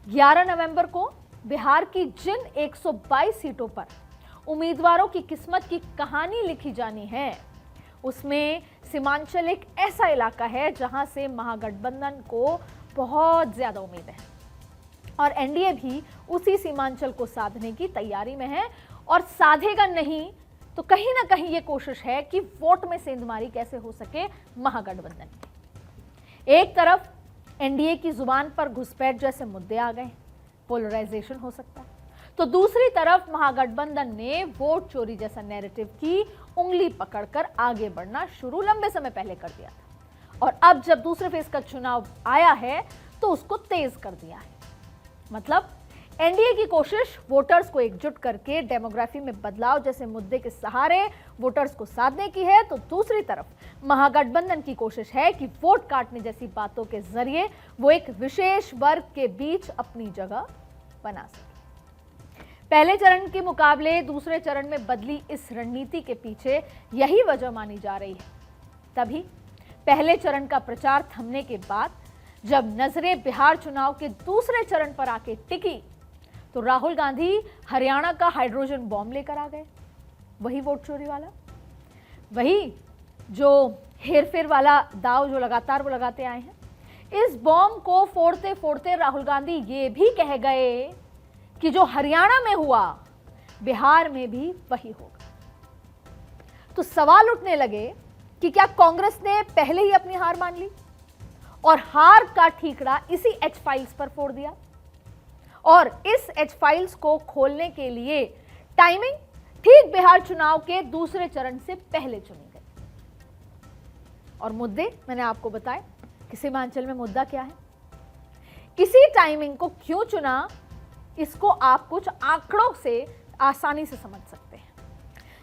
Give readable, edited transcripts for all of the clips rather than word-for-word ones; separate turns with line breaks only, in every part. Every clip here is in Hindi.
11 नवंबर को बिहार की जिन 122 सीटों पर उम्मीदवारों की किस्मत की कहानी लिखी जानी है, उसमें सीमांचल एक ऐसा इलाका है जहां से महागठबंधन को बहुत ज्यादा उम्मीद है और एनडीए भी उसी सीमांचल को साधने की तैयारी में है। और साधेगा नहीं तो कहीं ना कहीं यह कोशिश है कि वोट में सेंधमारी कैसे हो सके महागठबंधन की। एक तरफ एनडीए की जुबान पर घुसपैठ जैसे मुद्दे आ गए, पोलराइजेशन हो सकता है, तो दूसरी तरफ महागठबंधन ने वोट चोरी जैसा नैरेटिव की उंगली पकड़कर आगे बढ़ना शुरू लंबे समय पहले कर दिया था और अब जब दूसरे फेज का चुनाव आया है तो उसको तेज कर दिया है। मतलब एनडीए की कोशिश वोटर्स को एकजुट करके डेमोग्राफी में बदलाव जैसे मुद्दे के सहारे वोटर्स को साधने की है, तो दूसरी तरफ महागठबंधन की कोशिश है कि वोट काटने जैसी बातों के जरिए वो एक विशेष वर्ग के बीच अपनी जगह बना सके। पहले चरण के मुकाबले दूसरे चरण में बदली इस रणनीति के पीछे यही वजह मानी जा रही है। तभी पहले चरण का प्रचार थमने के बाद जब नजरें बिहार चुनाव के दूसरे चरण पर आके टिकी तो राहुल गांधी हरियाणा का हाइड्रोजन बॉम्ब लेकर आ गए। वही वोट चोरी वाला, वही जो हेरफेर वाला दाव जो लगातार वो लगाते आए हैं। इस बॉम्ब को फोड़ते फोड़ते राहुल गांधी ये भी कह गए कि जो हरियाणा में हुआ बिहार में भी वही होगा। तो सवाल उठने लगे कि क्या कांग्रेस ने पहले ही अपनी हार मान ली और हार का ठीकरा इसी एच फाइल्स पर फोड़ दिया, और इस एच फाइल्स को खोलने के लिए टाइमिंग ठीक बिहार चुनाव के दूसरे चरण से पहले चुनी गई। और मुद्दे मैंने आपको बताए कि सीमांचल में मुद्दा क्या है, इसी टाइमिंग को क्यों चुना, इसको आप कुछ आंकड़ों से आसानी से समझ सकते हैं।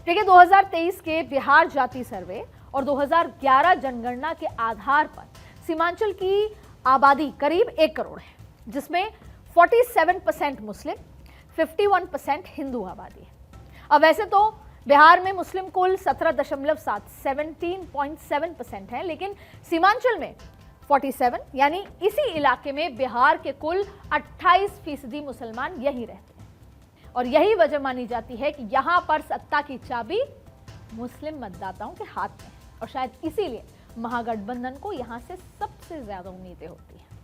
देखिए, 2023 के बिहार जाति सर्वे और 2011 जनगणना के आधार पर सीमांचल की आबादी करीब 1 करोड़ है, जिसमें 47% मुस्लिम, 51% हिंदू आबादी है। अब वैसे तो बिहार में मुस्लिम कुल 17.7% है, लेकिन सीमांचल में 47 यानी इसी इलाके में बिहार के कुल 28% मुसलमान यही रहते हैं। और यही वजह मानी जाती है कि यहां पर सत्ता की चाबी मुस्लिम मतदाताओं के हाथ में है और शायद इसीलिए महागठबंधन को यहां से सबसे ज्यादा उम्मीदें होती हैं।